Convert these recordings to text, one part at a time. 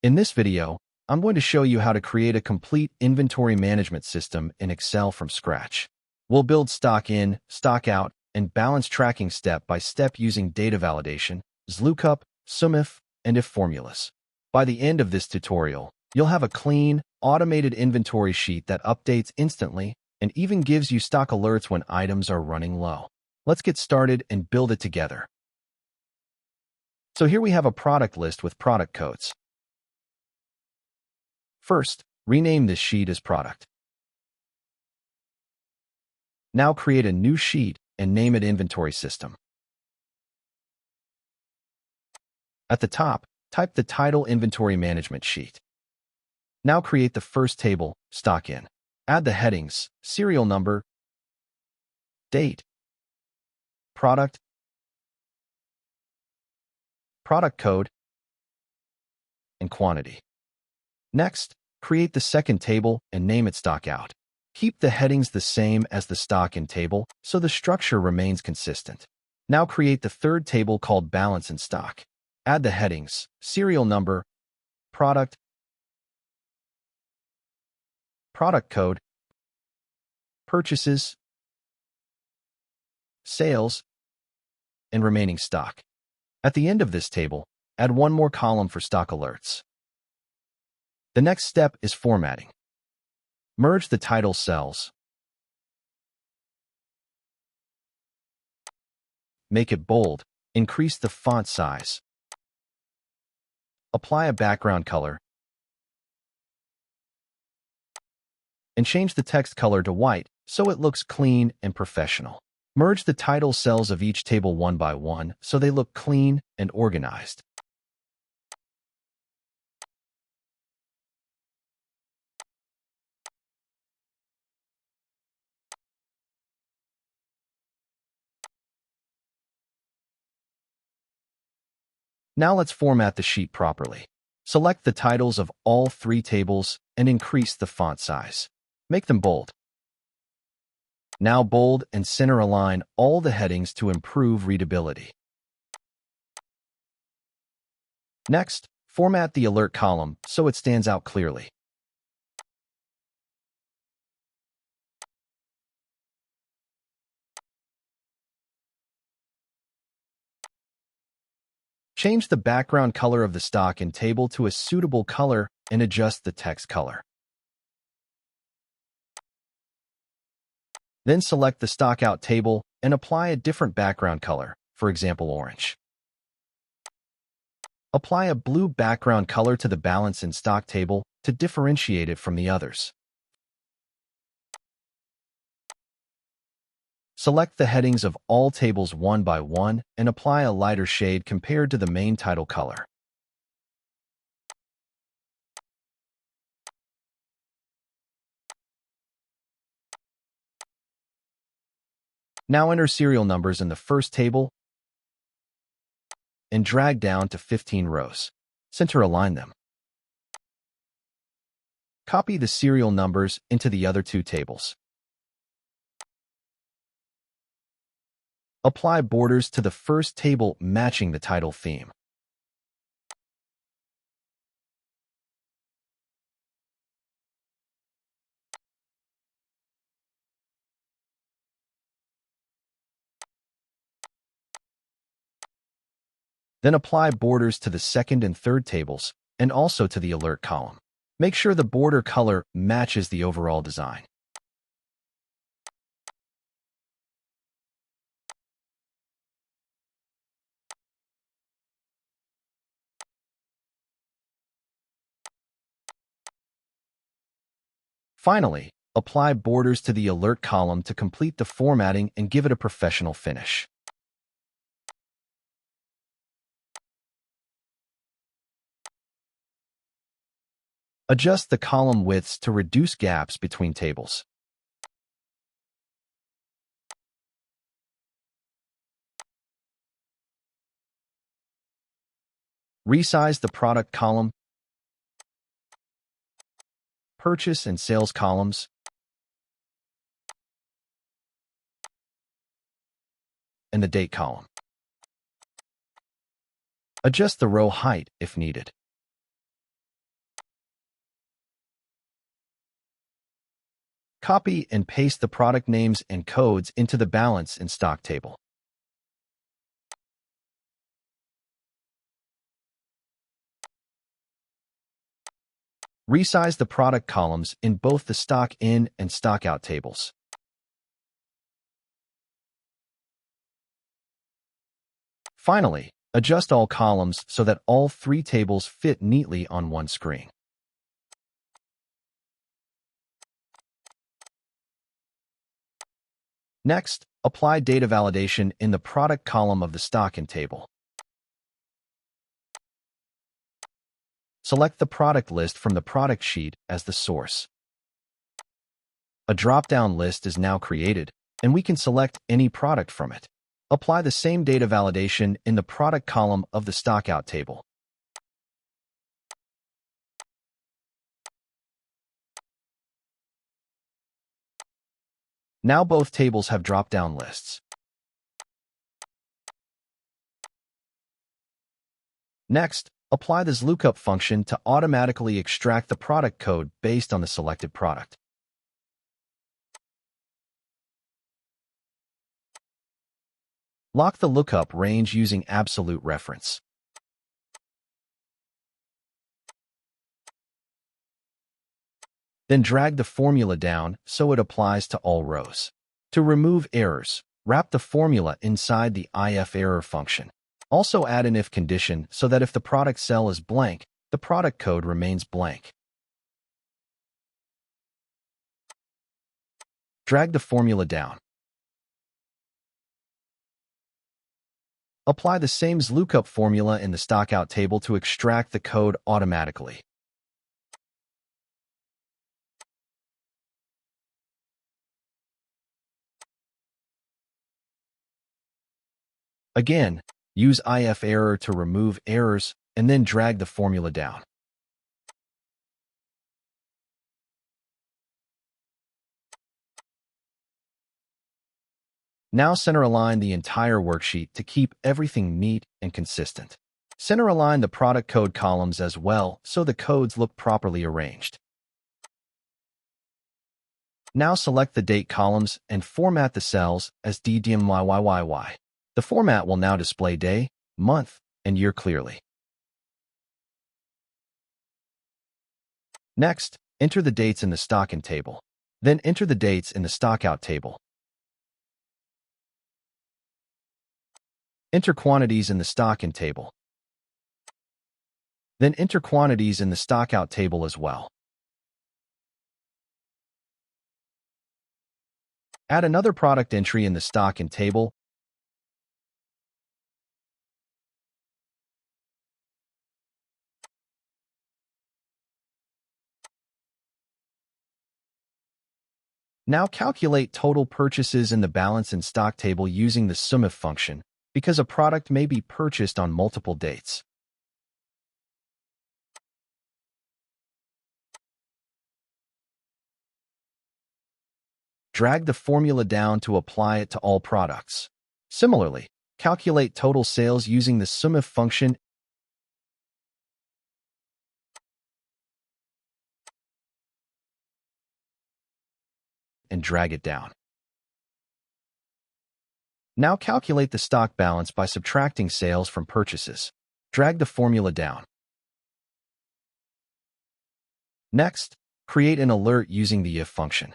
In this video, I'm going to show you how to create a complete inventory management system in Excel from scratch. We'll build stock in, stock out, and balance tracking step by step using data validation, XLOOKUP, SUMIF, and if formulas. By the end of this tutorial, you'll have a clean, automated inventory sheet that updates instantly and even gives you stock alerts when items are running low. Let's get started and build it together. So here we have a product list with product codes. First, rename this sheet as Product. Now create a new sheet and name it Inventory System. At the top, type the title Inventory Management Sheet. Now create the first table, Stock In. Add the headings, serial number, date, product, product code, and quantity. Next, create the second table and name it Stock Out. Keep the headings the same as the Stock In table so the structure remains consistent. Now create the third table called Balance in Stock. Add the headings, serial number, product, product code, purchases, sales, and remaining stock. At the end of this table, add one more column for stock alerts. The next step is formatting. Merge the title cells. Make it bold. Increase the font size. Apply a background color. And change the text color to white so it looks clean and professional. Merge the title cells of each table one by one so they look clean and organized. Now let's format the sheet properly. Select the titles of all three tables and increase the font size. Make them bold. Now bold and center align all the headings to improve readability. Next, format the alert column so it stands out clearly. Change the background color of the stock in table to a suitable color and adjust the text color. Then select the stock out table and apply a different background color, for example orange. Apply a blue background color to the balance in stock table to differentiate it from the others. Select the headings of all tables one by one and apply a lighter shade compared to the main title color. Now enter serial numbers in the first table and drag down to 15 rows. Center align them. Copy the serial numbers into the other two tables. Apply borders to the first table matching the title theme. Then apply borders to the second and third tables and also to the alert column. Make sure the border color matches the overall design. Finally, apply borders to the alert column to complete the formatting and give it a professional finish. Adjust the column widths to reduce gaps between tables. Resize the product column, purchase and sales columns, and the date column. Adjust the row height if needed. Copy and paste the product names and codes into the balance in stock table. Resize the product columns in both the stock in and stock out tables. Finally, adjust all columns so that all three tables fit neatly on one screen. Next, apply data validation in the product column of the stock in table. Select the product list from the product sheet as the source. A drop-down list is now created, and we can select any product from it. Apply the same data validation in the product column of the stockout table. Now both tables have drop-down lists. Next, apply this lookup function to automatically extract the product code based on the selected product. Lock the lookup range using absolute reference. Then drag the formula down so it applies to all rows. To remove errors, wrap the formula inside the if error function. Also add an if condition so that if the product cell is blank, the product code remains blank. Drag the formula down. Apply the same lookup formula in the stockout table to extract the code automatically. Again, use if error to remove errors and then drag the formula down. Now center align the entire worksheet to keep everything neat and consistent. Center align the product code columns as well so the codes look properly arranged. Now select the date columns and format the cells as DDMYYYY. The format will now display day, month, and year clearly. Next, enter the dates in the stock in table. Then enter the dates in the stockout table. Enter quantities in the stock in table. Then enter quantities in the stockout table as well. Add another product entry in the stock in table. Now calculate total purchases in the balance in stock table using the SUMIF function, because a product may be purchased on multiple dates. Drag the formula down to apply it to all products. Similarly, calculate total sales using the SUMIF function and drag it down. Now calculate the stock balance by subtracting sales from purchases. Drag the formula down. Next, create an alert using the if function.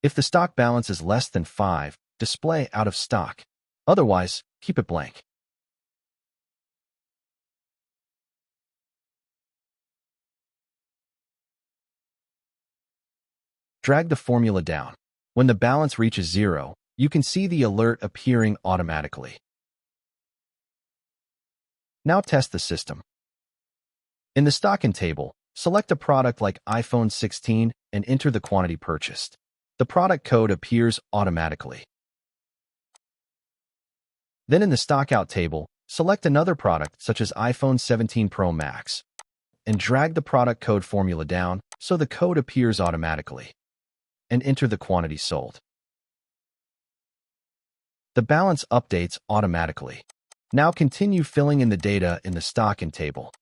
If the stock balance is less than 5, display out of stock. Otherwise, keep it blank. Drag the formula down. When the balance reaches 0, you can see the alert appearing automatically. Now test the system. In the stock in table, select a product like iPhone 16 and enter the quantity purchased. The product code appears automatically. Then in the stockout table, select another product such as iPhone 17 Pro Max and drag the product code formula down so the code appears automatically. And enter the quantity sold. The balance updates automatically. Now continue filling in the data in the stock in table.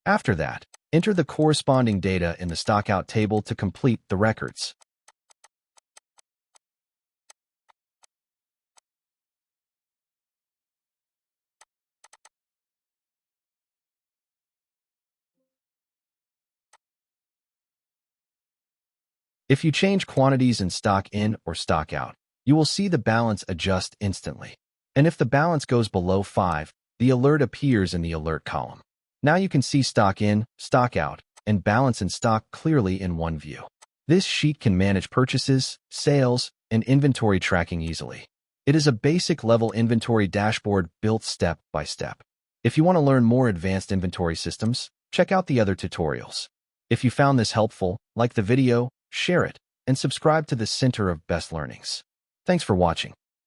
After that, enter the corresponding data in the stockout table to complete the records. If you change quantities in stock in or stock out, you will see the balance adjust instantly. And if the balance goes below 5, the alert appears in the alert column. Now you can see stock in, stock out, and balance in stock clearly in one view. This sheet can manage purchases, sales, and inventory tracking easily. It is a basic level inventory dashboard built step by step. If you want to learn more advanced inventory systems, check out the other tutorials. If you found this helpful, like the video, share it, and subscribe to the Center of Best Learnings. Thanks for watching.